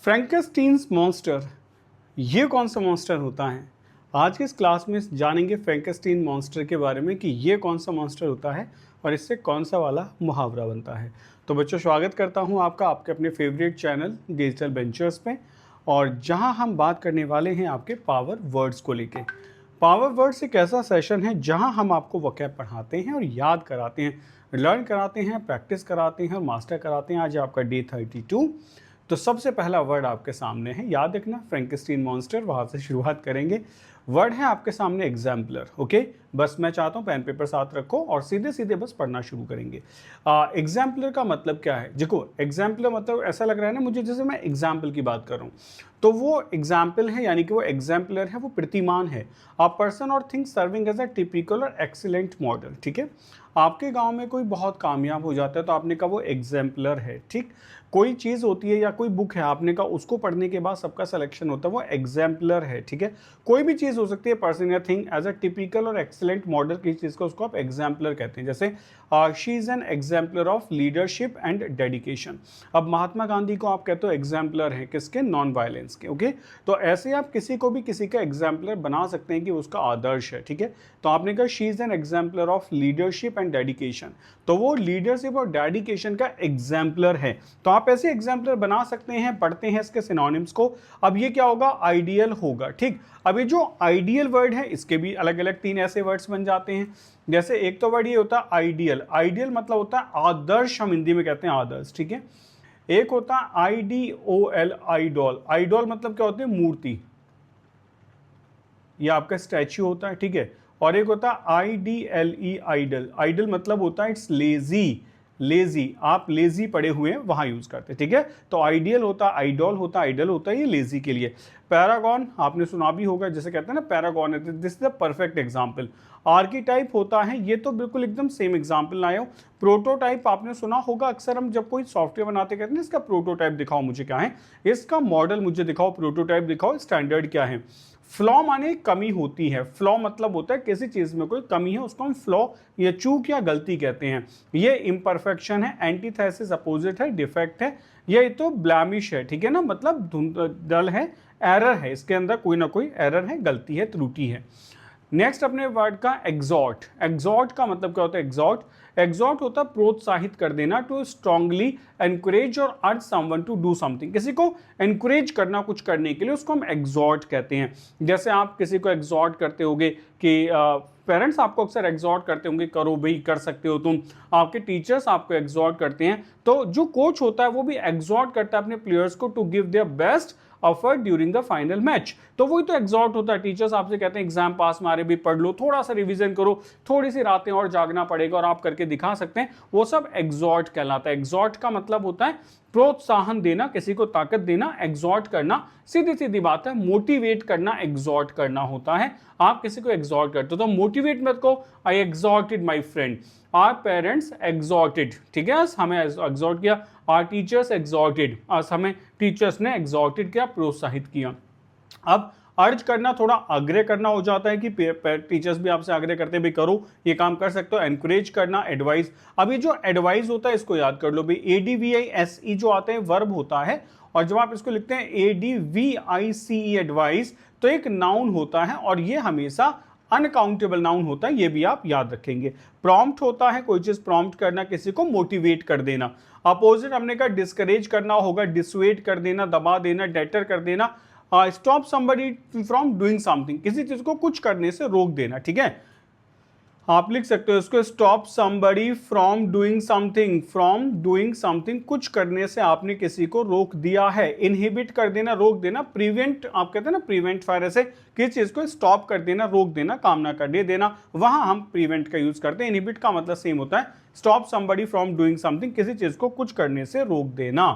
फ्रैंकेस्टीन्स monster, ये कौन सा मॉन्स्टर होता है? आज के इस क्लास में जानेंगे फ्रैंकेस्टीन मॉन्स्टर के बारे में कि ये कौन सा मॉन्स्टर होता है और इससे कौन सा वाला मुहावरा बनता है। तो बच्चों, स्वागत करता हूँ आपका आपके अपने फेवरेट चैनल डिजिटल वेंचर्स पे, और जहाँ हम बात करने वाले हैं आपके पावर वर्ड्स को लेके। पावर वर्ड्स एक ऐसा सेशन है जहाँ हम आपको वोकैब पढ़ाते हैं और याद कराते हैं, लर्न कराते हैं, प्रैक्टिस कराते हैं और मास्टर कराते हैं। आज आपका डे 32। तो सबसे पहला वर्ड आपके सामने है, याद रखना, फ्रैंकेस्टीन मॉन्स्टर, वहाँ से शुरुआत करेंगे। वर्ड है आपके सामने एग्जाम्पलर। ओके, बस मैं चाहता हूँ पेन पेपर साथ रखो और सीधे सीधे बस पढ़ना शुरू करेंगे। एग्जाम्पलर का मतलब क्या है? देखो, एग्जाम्पलर मतलब ऐसा लग रहा है ना मुझे जैसे मैं एग्जाम्पल की बात कर रहा हूँ, तो वो एग्जाम्पल है, यानी कि वो एग्जाम्पलर है, वो प्रतिमान है। A person or thing serving as a typical or excellent model. ठीक है, आपके गांव में कोई बहुत कामयाब हो जाता है तो आपने कहा वो एग्जाम्पलर है। ठीक, कोई चीज़ होती है या कोई बुक है, आपने कहा उसको पढ़ने के बाद सबका सिलेक्शन होता है, वो एग्जाम्पलर है। ठीक है, कोई भी चीज़ हो सकती है, पर्सन या thing, as a typical or excellent model की चीज़ को उसको आप एग्जाम्पलर कहते हैं। जैसे she is an exemplar of leadership and dedication. अब महात्मा गांधी को आप कहते हो एग्जाम्पलर है किसके? नॉन वायलेंस के। ओके, तो ऐसे आप किसी को भी किसी का एग्जाम्पलर बना सकते हैं कि उसका आदर्श है। ठीक है, तो आपने कहा she is an exemplar of leadership and dedication, तो वो लीडरशिप और डेडिकेशन का एग्जाम्पलर है। तो आप ऐसे एग्जाम्पलर बना सकते हैं, पढ़ते हैं इसके सिनोनिम्स को। अब ये क्या होगा? आइडियल होगा। ठीक, अब ये जो आइडियल वर्ड है इसके भी अलग अलग 3 ऐसे वर्ड्स बन जाते हैं। जैसे एक तो वर्ड ये होता है आइडियल। आइडियल मतलब होता है आदर्श, हम हिंदी में कहते हैं आदर्श। ठीक है, एक होता है IDOL, आइडॉल। आइडॉल मतलब क्या होती है? मूर्ति, ये आपका स्टैच्यू होता है। ठीक है, और एक होता है IDLE, आइडल। आइडल मतलब होता है इट्स लेजी। लेजी, आप लेजी पड़े हुए हैं वहां यूज करते हैं। ठीक है, तो आइडियल होता है, आइडॉल होता है, आइडल होता है ये लेजी के लिए। पैरागॉन आपने सुना भी होगा, जैसे कहते हैं ना पैरागॉन है, this is the perfect example. Archetype होता है, ये तो बिल्कुल एकदम सेम एग्जांपल लाए हो। प्रोटोटाइप आपने सुना होगा, अक्सर हम जब कोई सॉफ्टवेयर बनाते कहते हैं इसका प्रोटोटाइप दिखाओ मुझे, क्या है इसका मॉडल मुझे दिखाओ, प्रोटोटाइप दिखाओ, स्टैंडर्ड क्या है। फ्लॉ माने कमी होती है। फ्लॉ मतलब होता है किसी चीज में कोई कमी है, उसको हम फ्लॉ या चूक या गलती कहते हैं। ये इम्परफेक्शन है, एंटीथेसिस अपोजिट है, डिफेक्ट है। ये तो ब्लैमिश है। ठीक है ना, मतलब धुंधल है, एरर है, इसके अंदर कोई ना कोई एरर है, गलती है, त्रुटि है। नेक्स्ट अपने वर्ड का एग्जॉर्ट। एग्जॉर्ट का मतलब क्या होता है? एग्जॉर्ट, एग्जॉर्ट होता है प्रोत्साहित कर देना, टू स्ट्रांगली एनकरेज और अर्ज समवन टू डू समथिंग। किसी को एनकरेज करना कुछ करने के लिए, उसको हम एग्जॉर्ट कहते हैं। जैसे आप किसी को एग्जॉर्ट करते होगे कि पेरेंट्स आपको अक्सर एग्जॉर्ट करते होंगे, करो भाई, कर सकते हो तुम। आपके टीचर्स आपको एग्जॉर्ट करते हैं। तो जो कोच होता है वो भी एग्जॉर्ट करता है अपने प्लेयर्स को to give their best effort during the final match. तो वही तो एग्जॉर्ट होता है। टीचर्स आपसे कहते हैं एग्जाम पास मारे भी, पढ़ लो, थोड़ा सा रिवीजन करो, थोड़ी सी रातें और जागना पड़ेगा और आप करके दिखा सकते हैं, वो सब एग्जॉर्ट कहलाता है। एग्जॉर्ट का मतलब होता है प्रोत्साहन देना, किसी को ताकत देना। एग्जॉर्ट करना सीधी सीधी बात है, मोटिवेट करना एग्जॉर्ट करना होता है। आप किसी को एग्जॉर्ट करते हो तो मोटिवेट मत को, आई एग्जॉर्टेड माई फ्रेंड, आर पेरेंट्स एग्जॉर्टेड। ठीक है, हमें एग्जॉर्ट किया, आर टीचर्स एग्जॉर्टेड, हमें टीचर्स ने एग्जॉर्टेड किया, प्रोत्साहित किया। अब अर्ज करना थोड़ा आग्रह करना हो जाता है कि टीचर्स भी आपसे आग्रह करते हैं भाई करो, ये काम कर सकते हो। एनकरेज करना, एडवाइस। अभी जो एडवाइस होता है इसको याद कर लो भाई, ADVISE जो आते हैं वर्ब होता है, और जब आप इसको लिखते हैं ADVICE एडवाइस, तो एक नाउन होता है और ये हमेशा अनकाउंटेबल नाउन होता है, ये भी आप याद रखेंगे। प्रॉम्प्ट होता है कोई चीज प्रॉम्प्ट करना, किसी को मोटिवेट कर देना। अपोजिट हमने कहा डिस्करेज करना होगा, डिसवेट कर देना, दबा देना, डेटर कर देना। Stop somebody from doing something, किसी चीज को कुछ करने से रोक देना। ठीक है, आप लिख सकते हो इसको, stop somebody from doing something, from doing something, कुछ करने से आपने किसी को रोक दिया है। इनहिबिट कर देना, रोक देना। प्रिवेंट आप कहते हैं ना, प्रिवेंट फायर, ऐसे किसी चीज को स्टॉप कर देना, रोक देना, काम ना करने देना, वहां हम प्रिवेंट का यूज करते हैं। इनहिबिट का मतलब सेम होता है, stop somebody from doing something, किसी चीज को कुछ करने से रोक देना।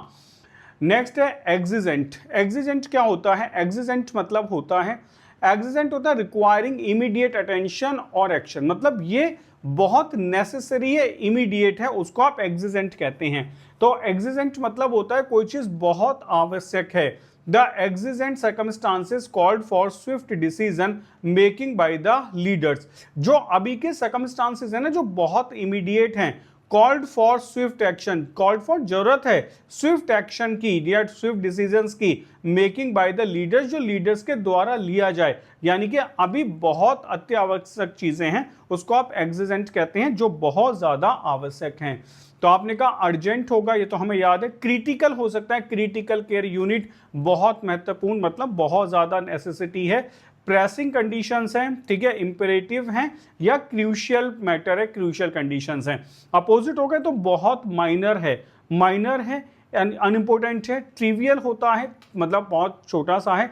नेक्स्ट है एग्जिजेंट। एग्जिजेंट क्या होता है? एग्जिजेंट मतलब होता है, एग्जिजेंट होता है रिक्वायरिंग इमीडिएट अटेंशन और एक्शन, मतलब ये बहुत नेसेसरी है, इमीडिएट है, उसको आप एग्जिजेंट कहते हैं। तो एग्जिजेंट मतलब होता है कोई चीज बहुत आवश्यक है। The exigent circumstances called for swift decision making by the leaders. जो अभी के सर्कमस्टांसेस है ना, जो बहुत इमीडिएट हैं, called for Swift action, called for जरूरत है स्विफ्ट एक्शन की या स्विफ्ट डिसीजंस की मेकिंग बाय द लीडर्स, जो लीडर्स के द्वारा लिया जाए, यानी कि अभी बहुत अत्यावश्यक चीजें हैं उसको आप एक्जिजेंट कहते हैं, जो बहुत ज्यादा आवश्यक हैं। तो आपने कहा अर्जेंट होगा, ये तो हमें याद है। क्रिटिकल हो सकता है, क्रिटिकल केयर यूनिट बहुत महत्वपूर्ण, मतलब बहुत ज्यादा नेसेसिटी है। प्रेसिंग कंडीशंस हैं, ठीक है, इंपेरेटिव हैं, या क्रूशियल मैटर है, क्रूशियल कंडीशंस हैं। अपोजिट हो गए तो बहुत माइनर है, माइनर है, अनइम्पोर्टेंट है, ट्रिवियल होता है मतलब बहुत छोटा सा है,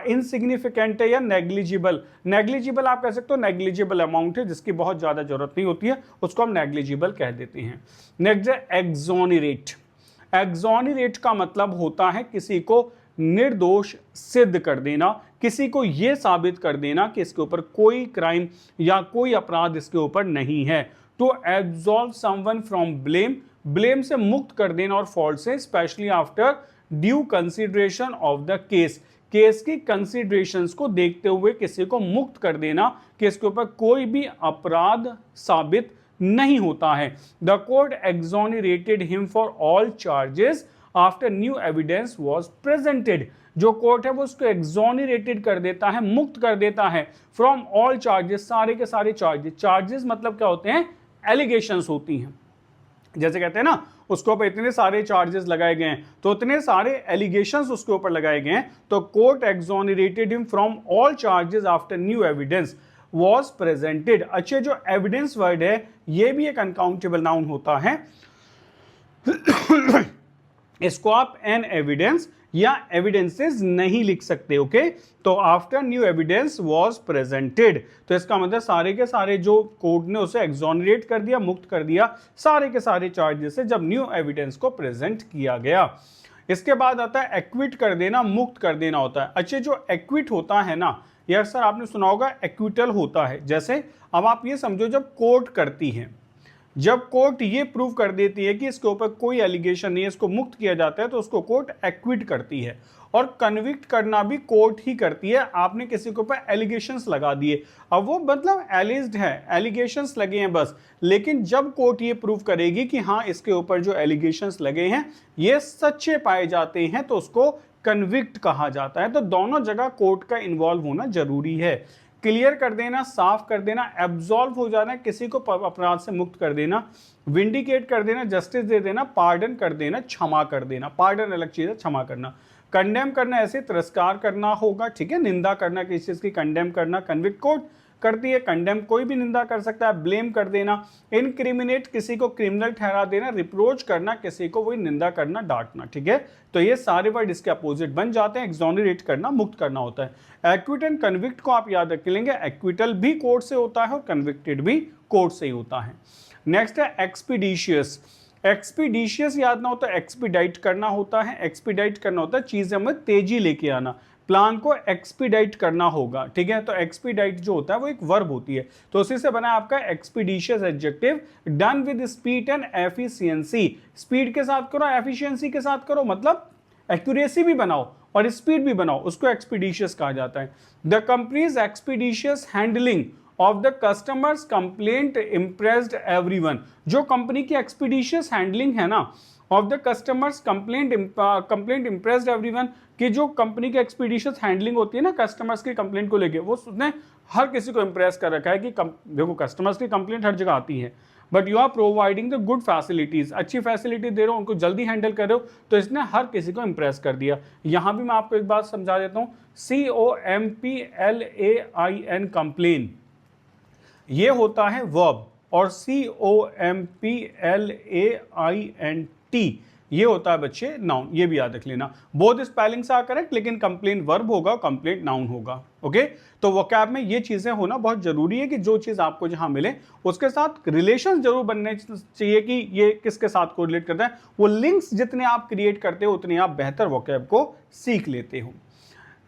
इनसिग्निफिकेंट है या नेग्लिजिबल। नेग्लिजिबल आप कह सकते हो, नेग्लिजिबल अमाउंट है जिसकी बहुत ज्यादा जरूरत नहीं होती है, उसको हम नेग्लिजिबल कह देते हैं। नेक्स्ट है एक्सोनरेट। एक्सोनरेट का मतलब होता है किसी को निर्दोष सिद्ध कर देना, किसी को यह साबित कर देना कि इसके ऊपर कोई क्राइम या कोई अपराध इसके ऊपर नहीं है। To absolve someone from blame, blame से मुक्त कर देना और फॉल्ट से, specially after due consideration of the case, case की कंसिडरेशंस को देखते हुए किसी को मुक्त कर देना कि इसके ऊपर कोई भी अपराध साबित नहीं होता है। The court exonerated him for all charges after new evidence was presented. जो कोर्ट है वो उसको एक्सोनरेटेड कर देता है, मुक्त कर देता है फ्रॉम ऑल चार्जेस, सारे के सारे चार्जेस। चार्जेस मतलब क्या होते हैं? एलिगेशंस होती हैं, जैसे कहते हैं ना उसके ऊपर इतने सारे चार्जेस लगाए गए हैं तो इतने सारे एलिगेशंस उसके ऊपर लगाए गए हैं, तो court exonerated him from all charges after new evidence was presented. अच्छे, जो एविडेंस वर्ड है ये भी एक अनकाउंटेबल नाउन होता है इसको आप एन एविडेंस या एविडेंसेस नहीं लिख सकते, ओके। तो after new evidence was presented, तो इसका मतलब सारे के सारे जो कोर्ट ने उसे एक्सोनरेट कर दिया, मुक्त कर दिया सारे के सारे चार्जेस से जब न्यू एविडेंस को प्रेजेंट किया गया। इसके बाद आता है एक्विट कर देना, मुक्त कर देना होता है। अच्छे, जो एक्विट होता है ना यार सर आपने सुना होगा एक्विटल होता है। जैसे अब आप ये समझो जब कोर्ट करती है, जब कोर्ट ये प्रूव कर देती है कि इसके ऊपर कोई एलिगेशन नहीं है, इसको मुक्त किया जाता है, तो उसको कोर्ट एक्विट करती है। और कन्विक्ट करना भी कोर्ट ही करती है। आपने किसी के ऊपर एलिगेशंस लगा दिए, अब वो मतलब एलिज्ड है, एलिगेशंस लगे हैं बस, लेकिन जब कोर्ट ये प्रूव करेगी कि हाँ इसके ऊपर जो एलिगेशंस लगे हैं ये सच्चे पाए जाते हैं, तो उसको कन्विक्ट कहा जाता है। तो दोनों जगह कोर्ट का इन्वॉल्व होना जरूरी है। क्लियर कर देना, साफ कर देना, एब्सॉल्व हो जाना, किसी को अपराध से मुक्त कर देना, विंडिकेट कर देना, जस्टिस दे देना, पार्डन कर देना, क्षमा कर देना। पार्डन अलग चीज है, क्षमा करना। कंडेम करना, ऐसे तिरस्कार करना होगा, ठीक है। निंदा करना किसी चीज की, कंडेम करना, कन्विक्ट कोर्ट करती है, कंडेम कोई भी निंदा कर सकता है। ब्लेम कर देना, इनक्रिमिनेट किसी को क्रिमिनल ठहरा देना, रिप्रोच करना किसी को, वही निंदा करना, डांटना, ठीक है। तो ये सारे वर्ड इसके अपोजिट बन जाते हैं। एक्सोनरेट करना, मुक्त करना होता है। एक्विट एंड कन्विक्ट को आप याद रख लेंगे, एक्विटल भी कोर्ट से होता है और कन्विक्टेड भी कोर्ट से ही होता है। नेक्स्ट है एक्सपीडिशियस। एक्सपीडिशियस याद ना हो तो एक्सपीडाइट करना होता है। एक्सपीडाइट करना होता है चीजें में तेजी लेके आना, प्लान को एक्सपीडाइट करना होगा, ठीक है। तो एक्सपीडाइट जो होता है वो एक वर्ब होती है, तो उसी से बना आपका expeditious adjective. Done with speed and efficiency, speed के साथ करो, एफिशिएंसी के साथ करो, मतलब एक्यूरेसी भी बनाओ और स्पीड भी बनाओ, उसको एक्सपीडिशियस कहा जाता है। The company's expeditious handling of the customers complaint impressed everyone. जो कंपनी की एक्सपीडिशियस हैंडलिंग है ना of the customers complaint impressed everyone, कि जो कंपनी की एक्सपीडिशियस हैंडलिंग होती है ना कस्टमर्स की कंप्लेंट को लेके, वो उसने हर किसी को इम्प्रेस कर रखा है कि देखो कस्टमर्स की कंप्लेंट हर जगह आती है, but you are providing the good facilities, अच्छी फैसिलिटी दे रहे हो, उनको जल्दी हैंडल कर रहे हो, तो इसने हर किसी को इंप्रेस कर दिया। यहां भी मैं आपको एक बात समझा देता हूं, COMPLAIN कंप्लेन ये होता है वर्ब, और COMPLAINT ये होता है बच्चे नाउन। ये भी याद रख लेना, बोथ स्पेलिंग्स आर करेक्ट, लेकिन कंप्लेंट वर्ब होगा, कंप्लेंट नाउन होगा, ओके। तो वोकैब में ये चीजें होना बहुत जरूरी है कि जो चीज आपको जहां मिले उसके साथ रिलेशन जरूर बनने चाहिए कि ये किसके साथ कोरिलेट करता है। वो लिंक्स जितने आप क्रिएट करते हो उतने आप बेहतर वोकैब को सीख लेते हो।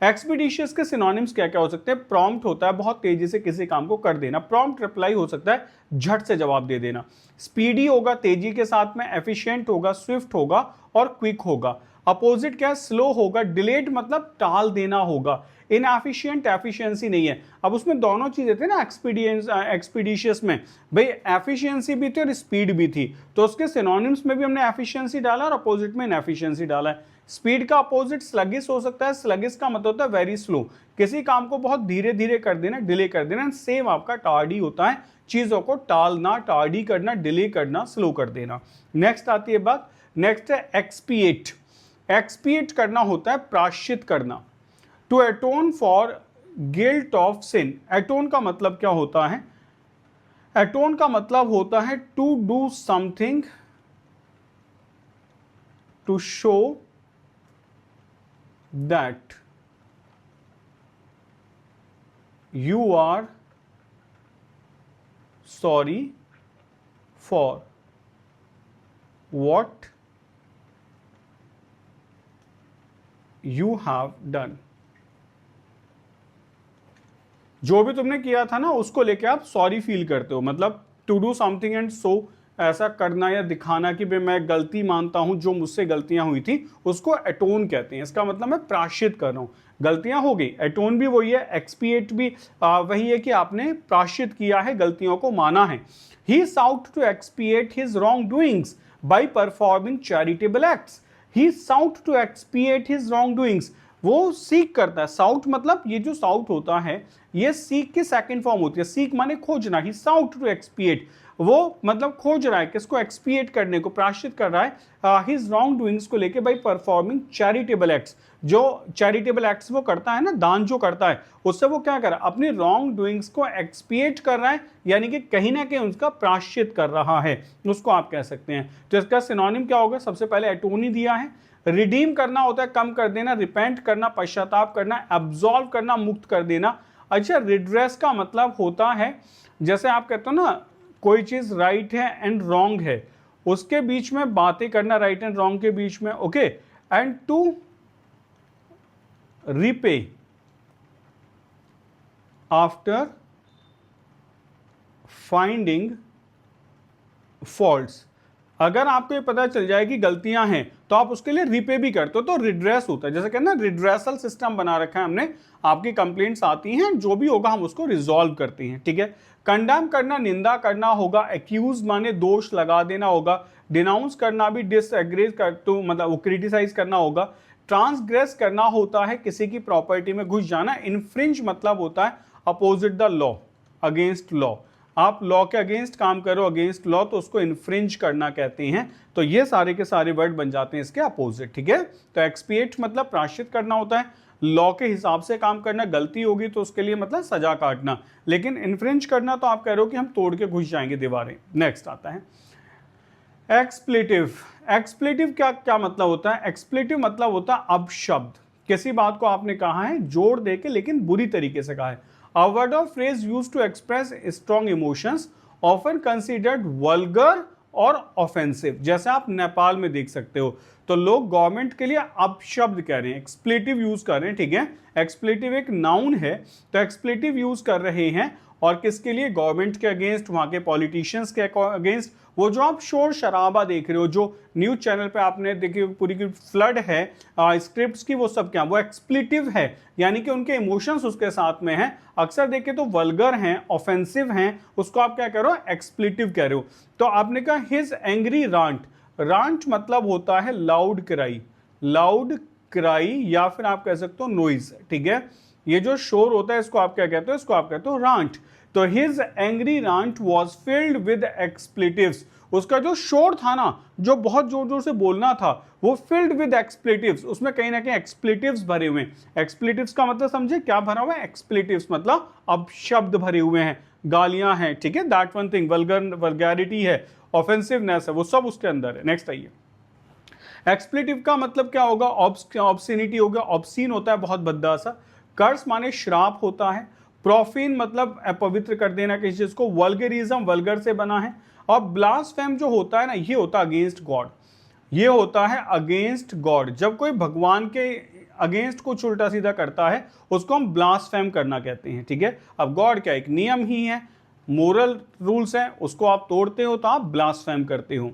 एक्सपीडिशियस के सिनोनिम्स क्या क्या हो सकते हैं? प्रॉम्प्ट होता है बहुत तेजी से किसी काम को कर देना, प्रॉम्प्ट रिप्लाई हो सकता है झट से जवाब दे देना। स्पीडी होगा तेजी के साथ में, एफिशिएंट होगा, स्विफ्ट होगा और क्विक होगा। अपोजिट क्या है, स्लो होगा। डिलेड मतलब टाल देना होगा। इनएफिशिएंट एफिशिएंसी नहीं है। अब उसमें दोनों चीजें थे ना एक्सपीडिशियस में, भाई एफिशिएंसी भी थी और स्पीड भी थी, तो उसके सिनोनिम्स में भी हमने एफिशिएंसी डाला और अपोजिट में इनएफिशिएंसी डाला है। स्पीड का अपोजिट स्लगिश हो सकता है, स्लगिश का मतलब होता है वेरी स्लो, किसी काम को बहुत धीरे धीरे कर देना, डिले कर देना। सेम आपका टार्डी होता है, चीजों को टालना, टार्डी करना, डिले करना, स्लो कर देना। नेक्स्ट आती है बात, नेक्स्ट है एक्सपिएट। एक्सपिएट करना होता है प्रायश्चित करना। To atone for guilt of sin. Atone का मतलब क्या होता है, अटोन का मतलब होता है to do something to show that you are sorry for what you have done। जो भी तुमने किया था ना उसको लेके आप सॉरी फील करते हो, मतलब to do something and so, ऐसा करना या दिखाना कि भाई मैं गलती मानता हूं, जो मुझसे गलतियां हुई थी उसको एटोन कहते हैं। इसका मतलब मैं प्रायश्चित कर रहा हूं, गलतियां हो गई। एटोन भी वही है, एक्सपिएट भी वही है कि आपने प्रायश्चित किया है, गलतियों को माना है। He sought to expiate his wrong doings by performing charitable acts। he sought to expiate his wrongdoings। वो सीख करता है, साउट मतलब ये जो साउट होता है ये सीख की सेकंड फॉर्म होती है। सीख माने खोजना, ही साउट टू एक्सपिएट, वो मतलब खोज रहा है किसको, एक्सपिएट करने को, प्रायश्चित कर रहा है हिज रॉन्ग डूइंग्स को लेके बाय परफॉर्मिंग चैरिटेबल एक्ट्स। जो चैरिटेबल एक्ट्स वो करता है ना, दान जो करता है, उससे वो क्या कर रहा है, अपनी रॉन्ग डूइंग्स को एक्सपिएट कर रहा है, यानी कि कहीं ना कहीं उसका प्रायश्चित कर रहा है, उसको आप कह सकते हैं। तो इसका सिनोनिम क्या होगा, सबसे पहले एटोनी दिया है। रिडीम करना होता है कम कर देना, रिपेंट करना पश्चाताप करना, एब्जॉल्व करना मुक्त कर देना। अच्छा, रिड्रेस का मतलब होता है जैसे आप कहते हो ना कोई चीज राइट है एंड रॉन्ग है, उसके बीच में बातें करना, राइट एंड रॉन्ग के बीच में, okay. And to repay after finding faults. अगर आपको ये पता चल जाए कि गलतियां हैं तो आप उसके लिए रिपे भी करते हो, तो रिड्रेस होता है। जैसे कहते हैं ना रिड्रेसल सिस्टम बना रखा है हमने, आपकी कंप्लेंट्स आती हैं, जो भी होगा हम उसको रिजॉल्व करते हैं, ठीक है। कंडेम करना, निंदा करना होगा। एक्यूज माने दोष लगा देना होगा। डिनाउंस करना भी डिसएग्री कर, तो मतलब वो क्रिटिसाइज करना होगा। ट्रांसग्रेस करना होता है किसी की प्रॉपर्टी में घुस जाना। इन्फ्रिंज मतलब होता है opposite the law, against law. आप लॉ के अगेंस्ट काम करो, अगेंस्ट लॉ, तो उसको इन्फ्रिंज करना कहते हैं। तो ये सारे के सारे वर्ड बन जाते हैं इसके अपोजिट, ठीक है। तो एक्सपिएट मतलब प्रायश्चित करना होता है, लॉ के हिसाब से काम करना, गलती होगी तो उसके लिए मतलब सजा काटना। लेकिन इन्फ्रिंज करना तो आप कह रहे हो कि हम तोड़ के घुस जाएंगे दीवारें। नेक्स्ट आता है एक्सप्लेटिव। एक्सप्लेटिव क्या क्या मतलब होता है, एक्सप्लेटिव मतलब होता है अपशब्द। किसी बात को आपने कहा है जोड़ दे के लेकिन बुरी तरीके से कहा है। A word or phrase used to express strong emotions, often considered vulgar और ऑफेंसिव। जैसे आप नेपाल में देख सकते हो तो लोग गवर्नमेंट के लिए अपशब्द कह रहे हैं, एक्सप्लेटिव यूज कर रहे हैं, ठीक है। एक्सप्लेटिव एक नाउन है, तो एक्सप्लेटिव यूज कर रहे हैं और किसके लिए, गवर्नमेंट के अगेंस्ट, वहां के पॉलिटिशियंस के अगेंस्ट। वो जो आप शोर शराबा देख रहे हो, जो न्यूज चैनल पे आपने देखी पूरी की फ्लड है स्क्रिप्ट्स की, वो सब क्या, वो एक्सप्लेटिव है, यानी कि उनके इमोशंस उसके साथ में हैं। अक्सर देखे तो वल्गर हैं, ऑफेंसिव हैं, उसको आप क्या कह रहे हो, एक्सप्लेटिव कह रहे हो। तो आपने कहा हिज एंग्री रांट। रांट मतलब होता है लाउड क्राई, लाउड क्राई या फिर आप कह सकते हो नॉइज, ठीक है। ये जो शोर होता है इसको आप क्या कहते हो, इसको आप कहते हो रांट। तो his angry rant was filled with expletives. उसका जो शोर था ना, जो बहुत जोर जोर से बोलना था, वो फिल्ड विद एक्सप्लेटिव्स, उसमें कहीं ना कहीं एक्सप्लेटिव्स भरे हुए हैं। एक्सप्लेटिव्स का मतलब समझे क्या भरा हुआ है, एक्सप्लेटिव्स मतलब अपशब्द भरे हुए हैं, गालियां हैं, ठीक है। दैट वन थिंग, वल्गैरिटी है, ऑफेंसिवनेस है, वो सब उसके अंदर है। नेक्स्ट आइए, एक्सप्लेटिव का मतलब क्या होगा, ऑब्सिनिटी होगा, ऑब्सीन होता है बहुत भद्दा सा। कर्स माने श्राप होता है। प्रोफेन मतलब अपवित्र कर देना किसी चीज को। वल्गरिज्म वल्गर से बना है। और ब्लास्फेम जो होता है ना, ये होता है अगेंस्ट गॉड, ये होता है अगेंस्ट गॉड। जब कोई भगवान के अगेंस्ट कुछ उल्टा सीधा करता है उसको हम ब्लास्फेम करना कहते हैं, ठीक है। अब गॉड क्या एक नियम ही है, मोरल रूल्स हैं, उसको आप तोड़ते हो तो आप ब्लास्फेम करते हो।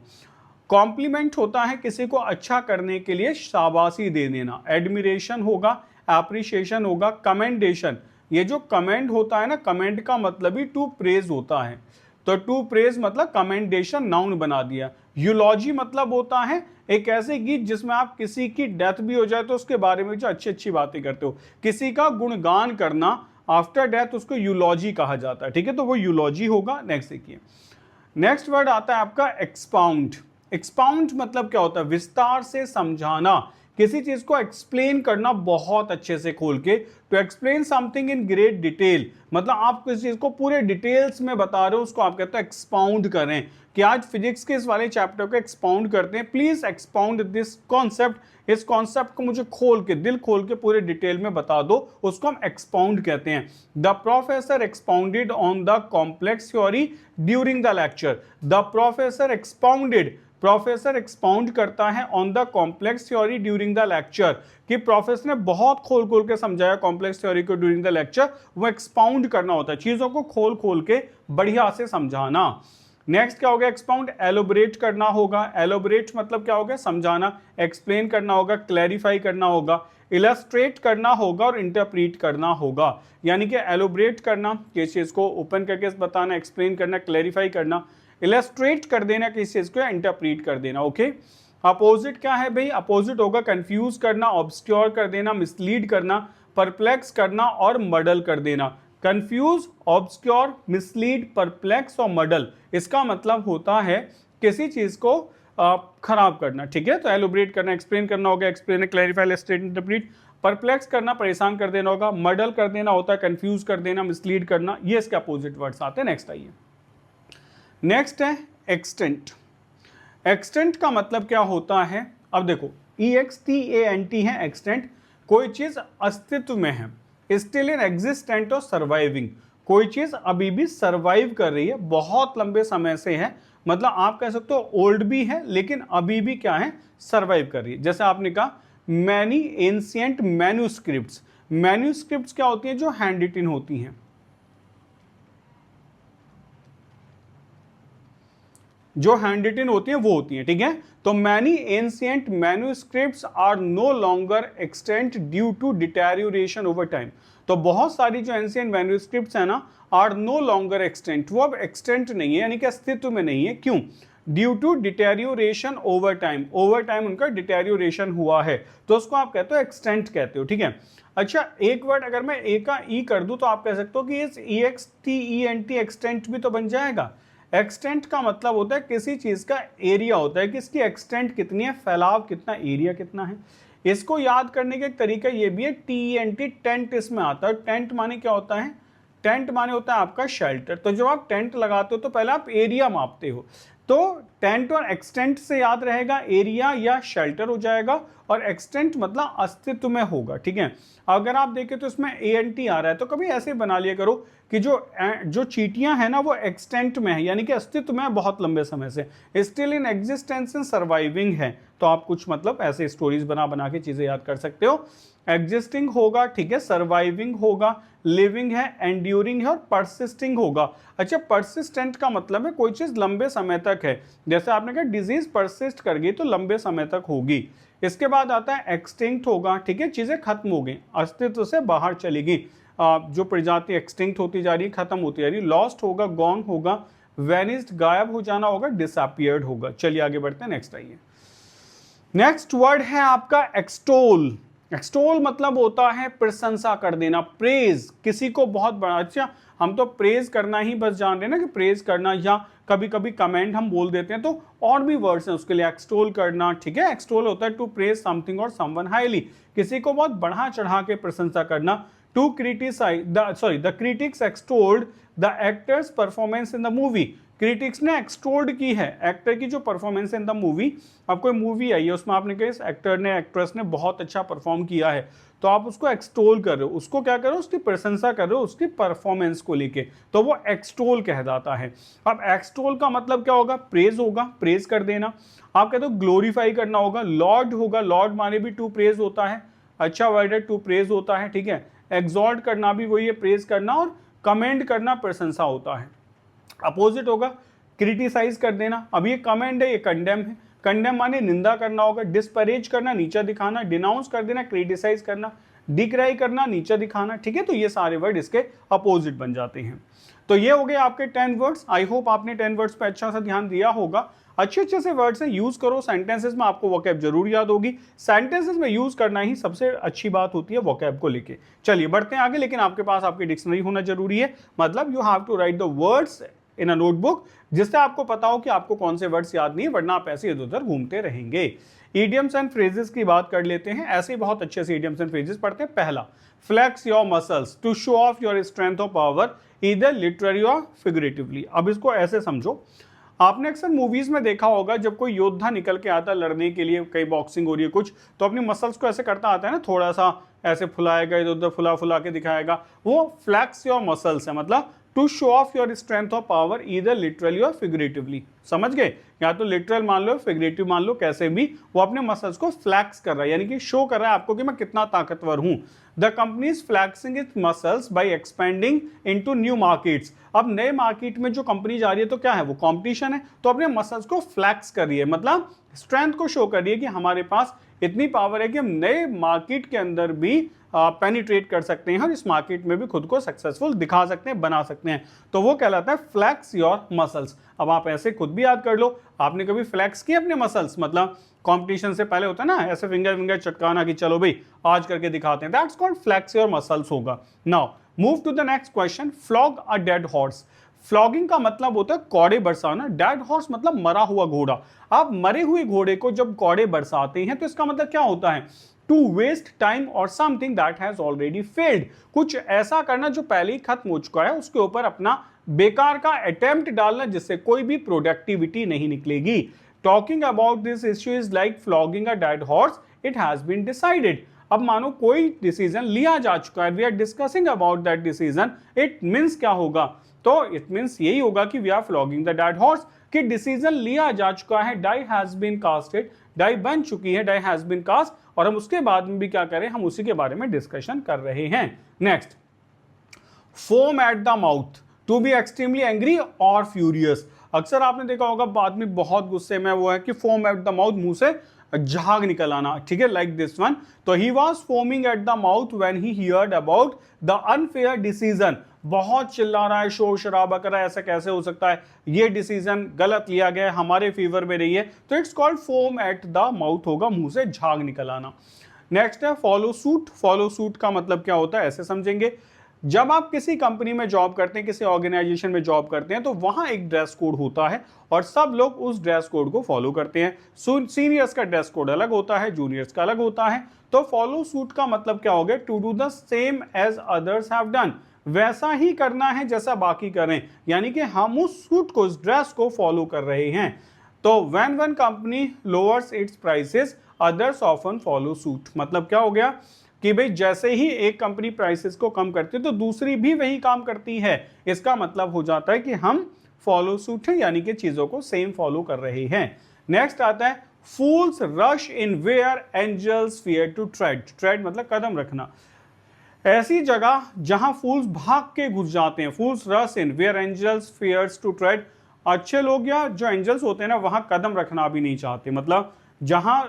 कॉम्प्लीमेंट होता है किसी को अच्छा करने के लिए शाबाशी दे देना, एडमिरेशन होगा, एप्रिशिएशन होगा, कमेंडेशन। ये जो कमेंड होता है ना, कमेंड का मतलब ही टू प्रेज होता है, तो टू प्रेज मतलब कमेंडेशन नाउन बना दिया। यूलॉजी मतलब होता है एक ऐसे गीत जिसमें आप किसी की डेथ भी हो जाए तो उसके बारे में जो अच्छी अच्छी बातें करते हो, किसी का गुणगान करना आफ्टर डेथ, उसको यूलॉजी कहा जाता है, ठीक है, तो वो यूलॉजी होगा। नेक्स्ट देखिए, नेक्स्ट वर्ड आता है आपका एक्सपाउंड। एक्सपाउंड मतलब क्या होता है? विस्तार से समझाना, किसी चीज को एक्सप्लेन करना बहुत अच्छे से खोल के। To explain something in great detail, मतलब आप किसी चीज को पूरे डिटेल्स में बता रहे हो, उसको आप कहते हो एक्सपाउंड करें। कि आज फिजिक्स के इस वाले चैप्टर को एक्सपाउंड करते हैं, प्लीज एक्सपाउंड दिस कॉन्सेप्ट, इस कॉन्सेप्ट को मुझे खोल के, दिल खोल के पूरे डिटेल में बता दो, उसको हम एक्सपाउंड कहते हैं। The professor expounded on the complex theory during the lecture. The professor expounded, professor expound करता है on the complex theory during the lecture, कि प्रोफेसर ने बहुत खोल खोल के समझाया कॉम्प्लेक्स थ्योरी को ड्यूरिंग द लेक्चर। वो एक्सपाउंड करना होता है, चीजों को खोल खोल के बढ़िया से समझाना। नेक्स्ट क्या हो गया? एक्सपाउंड, एलोबरेट करना होगा। एलोबरेट मतलब क्या हो गया? समझाना, एक्सप्लेन करना होगा, क्लैरिफाई करना होगा, इलस्ट्रेट करना होगा और इंटरप्रीट करना होगा। यानी कि एलोबरेट करना, किसी चीज को ओपन करके बताना, एक्सप्लेन करना, क्लैरिफाई करना, इलस्ट्रेट कर देना किसी चीज को, इंटरप्रीट कर देना। ओके, अपोजिट क्या है भाई? अपोजिट होगा कंफ्यूज करना, ऑब्सक्योर कर देना, मिसलीड करना, परप्लेक्स करना और मडल कर देना। कंफ्यूज, ऑब्सक्योर, मिसलीड, परप्लेक्स और मडल, इसका मतलब होता है किसी चीज को खराब करना, ठीक है। तो एलोबरेट करना, एक्सप्लेन करना होगा, explain, clarify, illustrate, interpret. Perplex करना, परेशान कर देना होगा। मडल कर देना होता है कंफ्यूज कर देना, मिसलीड करना, ये इसके अपोजिट वर्ड्स आते हैं। नेक्स्ट आइए, नेक्स्ट है एक्सटेंट। एक्सटेंट का मतलब क्या होता है? अब देखो, EXTENT है एक्सटेंट, कोई चीज अस्तित्व में है, स्टिल इन एग्जिस्टेंट और सर्वाइविंग, कोई चीज अभी भी सर्वाइव कर रही है, बहुत लंबे समय से है, मतलब आप कह सकते हो ओल्ड भी है लेकिन अभी भी क्या है? सर्वाइव कर रही है। जैसे आपने कहा मैनी एंशिएंट मैन्यूस्क्रिप्ट्स। मैन्यूस्क्रिप्ट्स क्या होती हैं? जो हैंड रिटन होती हैं, जो हैंड रिटन होती हैं वो होती हैं, ठीक है। तो many ancient manuscripts are no longer extant due to deterioration over time. तो बहुत सारी जो एंशिएंट मैन्यूस्क्रिप्ट्स है ना, आर नो लॉन्गर एक्सटेंट, वो अब एक्सटेंट नहीं है, यानी कि अस्तित्व में नहीं है। क्यों? Due to deterioration over time, over time उनका डिटेरियोरेशन हुआ है, तो उसको आप कहते हो एक्सटेंट कहते हो, ठीक है। अच्छा, एक वर्ड अगर मैं ए का ई कर दूं तो आप कह सकते हो कि इस EXTENT एक्सटेंट भी तो बन जाएगा। एक्सटेंट का मतलब होता है किसी चीज का एरिया होता है कि इसकी एक्सटेंट कितनी है, फैलाव कितना, एरिया कितना है। इसको याद करने का एक तरीका ये भी है, TENT, टेंट इसमें आता है। टेंट माने क्या होता है? टेंट माने होता है आपका शेल्टर। तो जब आप टेंट लगाते हो तो पहले आप एरिया मापते हो, तो टेंट और एक्सटेंट से याद रहेगा एरिया या शेल्टर हो जाएगा, और एक्सटेंट मतलब अस्तित्व में होगा, ठीक है। अगर आप देखें तो इसमें ANT आ रहा है, तो कभी ऐसे बना लिया करो कि जो चींटियां हैं ना वो एक्सटेंट में है, यानी कि अस्तित्व में है बहुत लंबे समय से, still in existence and surviving है। तो आप कुछ मतलब ऐसे स्टोरीज बना बना के चीजें याद कर सकते हो। एग्जिस्टिंग होगा, ठीक है, सर्वाइविंग होगा, लिविंग है, एंड्यूरिंग है और परसिस्टिंग होगा। अच्छा, परसिस्टेंट का मतलब है कोई चीज लंबे समय तक है, जैसे आपने कहा डिजीज परसिस्ट कर गई तो लंबे समय तक होगी। इसके बाद आता है एक्सटिंक्ट होगा, ठीक है, चीजें खत्म हो गई, अस्तित्व से बाहर चली गई, जो प्रजाति एक्सटिंक्ट होती जा रही है, खत्म होती जा रही है। लॉस्ट होगा, गॉन होगा, वेनिस्ड गायब हो जाना होगा, डिसअपियर्ड होगा। चलिए आगे बढ़ते हैं, नेक्स्ट आइए। नेक्स्ट वर्ड है आपका एक्सटोल। एक्सटोल मतलब होता है प्रशंसा कर देना, प्रेज, किसी को बहुत बड़ा। अच्छा, हम तो प्रेज करना ही बस जान रहे हैं ना कि प्रेज करना, या कभी कभी कमेंट हम बोल देते हैं, तो और भी वर्ड्स हैं उसके लिए। एक्सटोल करना, ठीक है, एक्सटोल होता है टू प्रेज समथिंग और समवन हाईली, किसी को बहुत बढ़ा चढ़ा के प्रशंसा करना। To criticise the critics extolled the actor's performance in the movie. Critics ने एक्सटोल्ड की है एक्टर की जो परफॉर्मेंस इन द मूवी। अब कोई मूवी आई है, उसमें आपने कहा इस एक्टर ने, एक्ट्रेस ने बहुत अच्छा परफॉर्म किया है, तो आप उसको एक्सटोल कर रहे हो, उसको क्या कर रहे हो? उसकी प्रशंसा कर रहे हो, उसकी परफॉर्मेंस को लेके, तो वो एक्सटोल कहलाता है। अब एक्सटोल का मतलब क्या होगा? प्रेज होगा, प्रेज कर देना। आप कहते हो ग्लोरीफाई करना होगा, लॉर्ड होगा, लॉर्ड माने भी टू प्रेज होता है, अच्छा वर्ड है, टू प्रेज होता है, ठीक है। एक्सॉल्ट करना भी वही है, प्रेज करना, और कमेंड करना प्रशंसा होता है। अपोजिट होगा क्रिटिसाइज कर देना। अब ये कमेंड है, ये कंडेम है। कंडेम माने निंदा करना होगा, डिस्परेज करना, नीचा दिखाना, डिनाउंस कर देना, क्रिटिसाइज करना, डिक्राई करना, नीचा दिखाना, ठीक है। तो ये सारे वर्ड इसके अपोजिट बन जाते हैं। तो ये हो गए आपके 10 वर्ड्स। आई होप आपने 10 वर्ड्स पे अच्छा सा ध्यान दिया होगा। अच्छे से वर्ड्स हैं, यूज करो सेंटेंसेस में, आपको वोकैब जरूर याद होगी। सेंटेंसेस में यूज करना ही सबसे अच्छी बात होती है वोकैब को लेके। चलिए बढ़ते हैं आगे, लेकिन आपके पास आपकी डिक्शनरी होना जरूरी है, मतलब you have to write the words in a notebook, जिससे आपको पता हो कि आपको कौन से वर्ड्स याद नहीं है, वरना आप ऐसे इधर उधर घूमते रहेंगे। इडियम्स एंड फ्रेजेस की बात कर लेते हैं। ऐसे ही बहुत अच्छे से इडियम्स एंड फ्रेजेस पढ़ते हैं। पहला, flex your muscles to show off your strength of power, either literally or figuratively. अब इसको ऐसे समझो, आपने अक्सर मूवीज में देखा होगा जब कोई योद्धा निकल के आता है लड़ने के लिए, कई बॉक्सिंग हो रही है कुछ, तो अपनी मसल्स को ऐसे करता आता है ना, थोड़ा सा ऐसे फुलाएगा, इधर उधर फुला फुला के दिखाएगा, वो फ्लैक्स योर मसल्स है, मतलब to show off your strength of power, either literally or figuratively. समझ गए? या तो लिटरल मान लो, फिगरेटिव मान लो, कैसे भी वो अपने मसल्स को फ्लैक्स कर रहा है, यानी कि शो कर रहा है आपको कि मैं कितना ताकतवर हूं। The company is flexing its muscles by expanding into new markets. अब नए मार्केट में जो कंपनी जा रही है तो क्या है, वो कंपटीशन है, तो अपने मसल्स को फ्लैक्स कर रही है, मतलब स्ट्रेंथ को शो कर रही है कि हमारे पास इतनी पावर है कि हम नए मार्केट के अंदर भी पेनिट्रेट कर सकते हैं और इस मार्केट में भी खुद को सक्सेसफुल दिखा सकते हैं, बना सकते हैं। तो वो कहलाता है फ्लैक्स योर मसल्स। अब आप ऐसे खुद भी याद कर लो, आपने कभी फ्लैक्स किए अपने मसल्स, मतलब कंपटीशन से पहले होता है ना ऐसे फिंगर चटकाना कि चलो भाई आज करके दिखाते हैं, that's called flex your muscles होगा। Now move to the next question, flog a dead horse. Flogging का मतलब होता है कौड़े बरसाना, डेड हॉर्स मतलब मरा हुआ घोड़ा। आप मरे हुए घोड़े को जब कौड़े बरसाते हैं तो इसका मतलब क्या होता है, टू वेस्ट टाइम और something that has already failed. कुछ ऐसा करना जो पहले ही खत्म हो चुका है, उसके ऊपर अपना बेकार का अटेम्प्ट डालना जिससे कोई भी प्रोडक्टिविटी नहीं निकलेगी। Talking about this issue is like flogging a dead horse, it has been decided. अब मानो कोई डिसीजन लिया जा चुका है, we are discussing about that decision, it means क्या होगा, तो इट मीन्स यही होगा कि we are flogging the dead horse, कि डिसीजन लिया जा चुका है, die has been casted, die बन चुकी है, डाई हैज बीन कास्ट, और हम उसके बाद में भी क्या करें, हम उसी के बारे में डिस्कशन कर रहे हैं। Next, foam at the mouth, to be extremely angry or furious. अक्सर आपने देखा होगा आदमी बहुत गुस्से में वो है कि फोम एट द माउथ, मुंह से झाग निकल आना, ठीक है, लाइक दिस वन। तो he was foaming at the mouth when he heard about the unfair decision. बहुत चिल्ला रहा है, शोर शराबा कर रहा है, ऐसा कैसे हो सकता है, ये डिसीजन गलत लिया गया है, हमारे फेवर में रही है, तो it's called foam at the mouth होगा, मुंह से झाग निकल आना। नेक्स्ट है फॉलो सूट। फॉलो सूट का मतलब क्या होता है, ऐसे समझेंगे, जब आप किसी कंपनी में जॉब करते हैं, किसी ऑर्गेनाइजेशन में जॉब करते हैं, तो वहां एक ड्रेस कोड होता है और सब लोग उस ड्रेस कोड को फॉलो करते हैं। सीनियर्स का ड्रेस कोड अलग होता है, जूनियर्स का अलग होता है। तो फॉलो सूट का मतलब क्या हो गया, to do the same as others have done, वैसा ही करना है जैसा बाकी करें, यानी कि हम उस सूट को, उस ड्रेस को फॉलो कर रहे हैं। तो when one company lowers it's prices, others often follow suit. मतलब क्या हो गया कि भाई जैसे ही एक कंपनी प्राइसेस को कम करती है तो दूसरी भी वही काम करती है। इसका मतलब हो जाता है कि हम फॉलो सूट है, यानी कि चीजों को सेम फॉलो कर रहे हैं। नेक्स्ट आता है fools rush in where angels fear to tread. Tread मतलब कदम रखना, ऐसी जगह जहां फूल्स भाग के घुस जाते हैं। Fools rush in where angels fears to tread. अच्छे लोग या जो एंजल्स होते हैं ना, वहां कदम रखना भी नहीं चाहते, मतलब जहां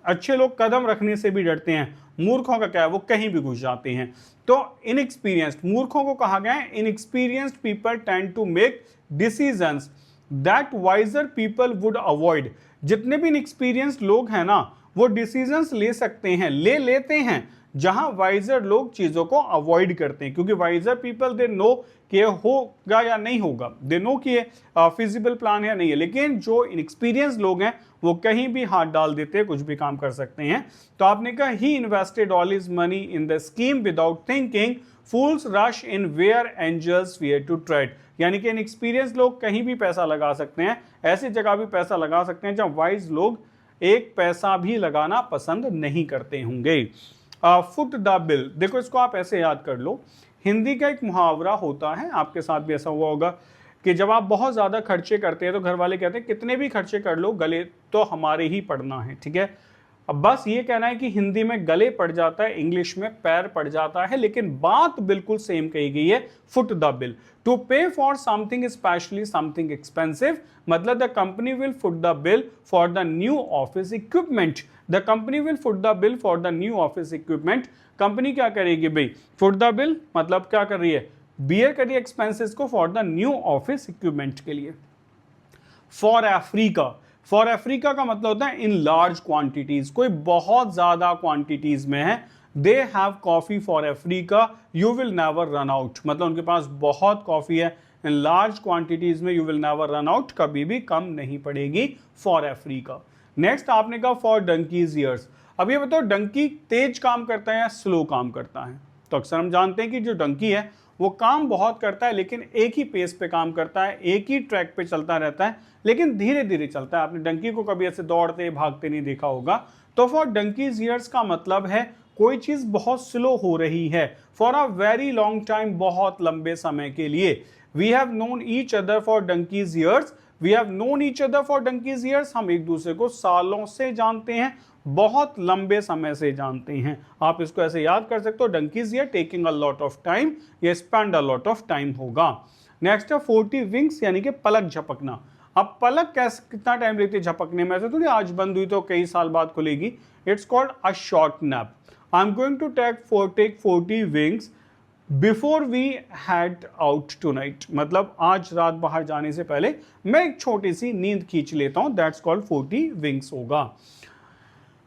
अच्छे लोग कदम रखने से भी डरते हैं, मूर्खों का क्या है, वो कहीं भी घुस जाते हैं। तो इनएक्सपीरियंस्ड, मूर्खों को कहा गया है inexperienced people tend to make decisions that wiser people would avoid. जितने भी इनएक्सपीरियंस्ड लोग हैं ना, वो डिसीजंस ले सकते हैं, ले लेते हैं, जहां वाइजर लोग चीजों को अवॉइड करते हैं, क्योंकि वाइजर पीपल दे नो कि होगा या नहीं होगा, दे नो कि फिजिबल प्लान है या नहीं है। लेकिन जो इनएक्सपीरियंस लोग हैं वो कहीं भी हाथ डाल देते हैं, कुछ भी काम कर सकते हैं। तो आपने कहा he invested all his money in the scheme without thinking, fools rush in where angels fear to tread. यानी कि इनएक्सपीरियंस लोग कहीं भी पैसा लगा सकते हैं, ऐसी जगह भी पैसा लगा सकते हैं जहां वाइज लोग एक पैसा भी लगाना पसंद नहीं करते होंगे। फुट द बिल, देखो इसको आप ऐसे याद कर लो, हिंदी का एक मुहावरा होता है, आपके साथ भी ऐसा हुआ होगा कि जब आप बहुत ज़्यादा खर्चे करते हैं तो घर वाले कहते हैं कितने भी खर्चे कर लो, गले तो हमारे ही पड़ना है, ठीक है। अब बस ये कहना है कि हिंदी में गले पड़ जाता है, इंग्लिश में पैर पड़ जाता है, लेकिन बात बिल्कुल सेम कही गई है, foot the bill. To pay for something specially something expensive, मतलब the company will foot the bill for the new office equipment. The company will foot the bill for the new office equipment. Company क्या करेगी भाई, foot the bill मतलब क्या कर रही है, beer कर रही है एक्सपेंसेस को for the new office equipment के लिए। फॉर अफ्रीका, फॉर अफ्रीका का मतलब होता है इन लार्ज क्वांटिटीज, कोई बहुत ज्यादा क्वांटिटीज में है। They have coffee for Africa, you will never run out, मतलब उनके पास बहुत कॉफी है, इन लार्ज क्वांटिटीज में, you will never run out, कभी भी कम नहीं पड़ेगी फॉर अफ्रीका। नेक्स्ट आपने कहा फॉर डंकीज ईयर्स। अब ये बताओ डंकी तेज काम करता है या स्लो काम करता है? तो अक्सर हम जानते हैं कि जो डंकी है वो काम बहुत करता है, लेकिन एक ही पेस पे काम करता है, एक ही ट्रैक पे चलता रहता है, लेकिन धीरे धीरे चलता है। आपने डंकी को कभी ऐसे दौड़ते भागते नहीं देखा होगा। तो फॉर डंकीज ईयर्स का मतलब है कोई चीज बहुत स्लो हो रही है, for a very long time, बहुत लंबे समय के लिए। We have known each other for donkey's years, we have known each other for donkey's years, हम एक दूसरे को सालों से जानते हैं, बहुत लंबे समय से जानते हैं। आप इसको ऐसे याद कर सकते हो, donkey's year taking a lot of time, ये spend a lot of time होगा। नेक्स्ट है 40 विंग्स, यानी कि पलक झपकना। अब पलक कैसे कितना टाइम लेती है झपकने में, ऐसे थोड़ी आज बंद हुई तो कई साल बाद खुलेगी। It's called a short nap. I am going to take 40 winks before we head out tonight, मतलब आज रात बाहर जाने से पहले मैं एक छोटी सी नींद खींच लेता हूं, दैट्स कॉल्ड 40 विंग्स होगा।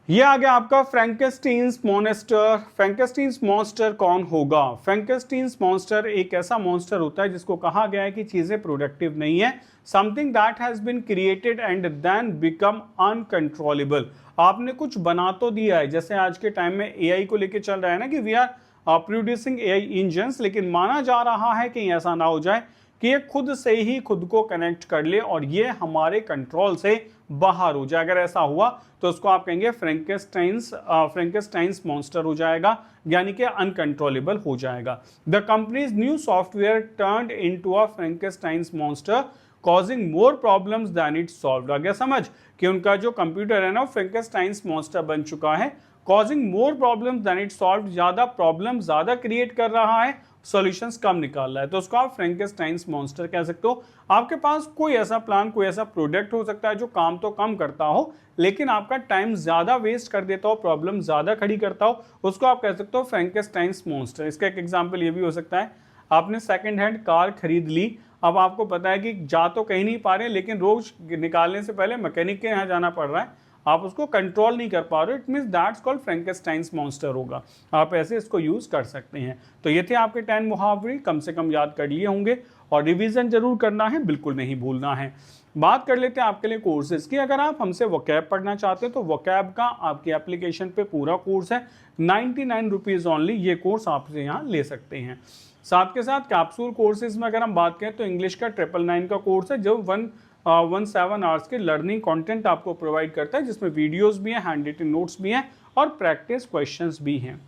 ये आ गया आपका फ्रैंकेस्टीन्स मॉन्स्टर। फ्रैंकेस्टीन्स मॉन्स्टर कौन होगा? फ्रैंकेस्टीन्स मॉन्स्टर एक ऐसा मॉन्स्टर होता है जिसको कहा गया है कि चीजें प्रोडक्टिव नहीं है, something that has been created and then become uncontrollable. आपने कुछ बना तो दिया है, जैसे आज के टाइम में एआई को लेके चल रहा है ना कि we are producing AI engines, लेकिन माना जा रहा है कि ऐसा ना हो जाए कि ये खुद से ही खुद को कनेक्ट कर ले और ये हमारे कंट्रोल से बाहर हो जाए। अगर ऐसा हुआ तो उसको आप कहेंगे फ्रैंकेस्टाइन्स मॉन्स्टर हो जाएगा, यानी कि अनकंट्रोलेबल हो जाएगा। The company's new software turned into a Frankenstein's monster causing more problems than it solved. आ गया समझ कि उनका जो कंप्यूटर है ना फ्रैंकेस्टाइन्स मॉन्स्टर बन चुका है, causing more problems than it solved, ज्यादा प्रॉब्लम ज्यादा क्रिएट कर रहा है, सॉल्यूशंस कम निकाल रहा है, तो उसको आप फ्रैंकेस्टाइन्स मॉन्स्टर कह सकते हो। आपके पास कोई ऐसा प्लान, कोई ऐसा प्रोडक्ट हो सकता है जो काम तो कम करता हो लेकिन आपका टाइम ज्यादा वेस्ट कर देता हो, प्रॉब्लम ज्यादा खड़ी करता हो, उसको आप कह सकते हो फ्रैंकेस्टाइन्स मॉन्स्टर। इसका एक एग्जांपल ये भी हो सकता है, आपने सेकंड हैंड कार खरीद ली, अब आपको पता है कि जा तो कहीं नहीं पा रहे लेकिन रोज निकालने से पहले मैकेनिक के यहाँ जाना पड़ रहा है, आप उसको कंट्रोल नहीं कर पा रहे, it means that's called Frankenstein's monster होगा। आप ऐसे इसको यूज कर सकते हैं। तो ये थे आपके 10 मुहावरे, कम से कम याद कर लिए होंगे और रिवीजन जरूर करना है, बिल्कुल नहीं भूलना है। बात कर लेते हैं आपके लिए कोर्सेज की। अगर आप हमसे वोकैब पढ़ना चाहते हैं तो वोकैब का आपकी एप्लीकेशन पे पूरा कोर्स है, 99 रुपीज़ ऑनली, ये कोर्स आपसे यहाँ ले सकते हैं। साथ के साथ कैप्सूल कोर्सेज में अगर हम बात करें तो इंग्लिश का 999 का कोर्स है जो 17 आवर्स के लर्निंग कंटेंट आपको प्रोवाइड करता है, जिसमें वीडियोस भी हैं, हैंड रिटन नोट्स भी हैं और प्रैक्टिस क्वेश्चंस भी हैं।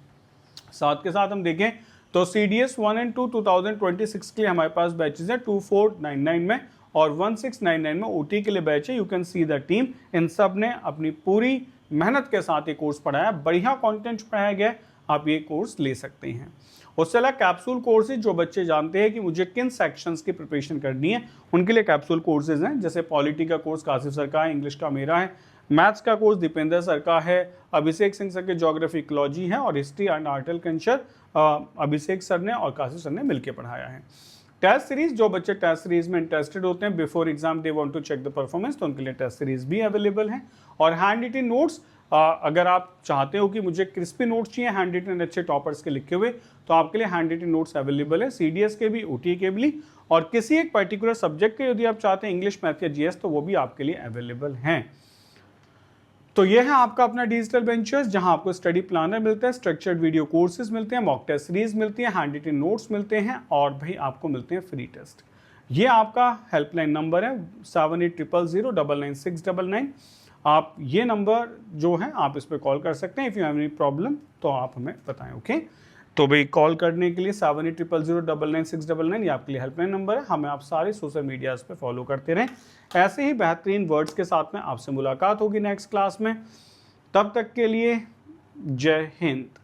साथ के साथ हम देखें तो CDS 1 and 2 2026 के लिए हमारे पास बैचेज है 2499 में और 1699 में OT के लिए बैच है। You can see the team, इन सब ने अपनी पूरी मेहनत के साथ ये कोर्स पढ़ाया, बढ़िया कॉन्टेंट पढ़ाया गया, आप ये कोर्स ले सकते हैं। उससे अलग कैप्सूल कोर्सेज, जो बच्चे जानते हैं कि मुझे किन सेक्शंस की प्रिपरेशन करनी है, उनके लिए कैप्सूल कोर्सेज हैं, जैसे पॉलिटी का कोर्स कासिफ सर का है, इंग्लिश का मेरा है, मैथ्स का कोर्स दीपेंद्र सर का है, अभिषेक सिंह सर के ज्योग्राफी इकोलॉजी है और हिस्ट्री एंड आर्टिकल्चर अभिषेक सर ने और कासिफ सर ने मिलकर पढ़ाया है। टेस्ट सीरीज, जो बच्चे टेस्ट सीरीज में इंटरेस्टेड होते हैं, before exam they want to check the performance, तो उनके लिए टेस्ट सीरीज भी अवेलेबल है। और हैंड रिटन नोट्स, अगर आप चाहते हो कि मुझे क्रिस्पी नोट्स चाहिए हैंड रिटन अच्छे टॉपर्स के लिखे हुए, तो आपके लिए हैंड रिटन नोट्स अवेलेबल है, CDS के भी, OT के भी, और किसी एक पर्टिकुलर सब्जेक्ट के यदि आप चाहते हैं इंग्लिश, मैथ या GS, तो वो भी आपके लिए अवेलेबल हैं। तो ये है आपका अपना डिजिटल वेंचर्स, जहां आपको स्टडी प्लानर मिलता है, स्ट्रक्चर्ड वीडियो कोर्सेज मिलते हैं, मॉक टेस्ट सीरीज मिलती है, हैंड रिटन नोट्स मिलते हैं और भाई आपको मिलते हैं फ्री टेस्ट। ये आपका हेल्पलाइन नंबर है 7800099699। आप ये नंबर जो है आप इस पर कॉल कर सकते हैं। If you have any problem तो आप हमें बताएं, ओके। तो भाई कॉल करने के लिए 7800099699 ये आपके लिए हेल्पलाइन नंबर है। हमें आप सारे सोशल मीडियाज पे फॉलो करते रहें। ऐसे ही बेहतरीन वर्ड्स के साथ में आपसे मुलाकात होगी नेक्स्ट क्लास में। तब तक के लिए जय हिंद।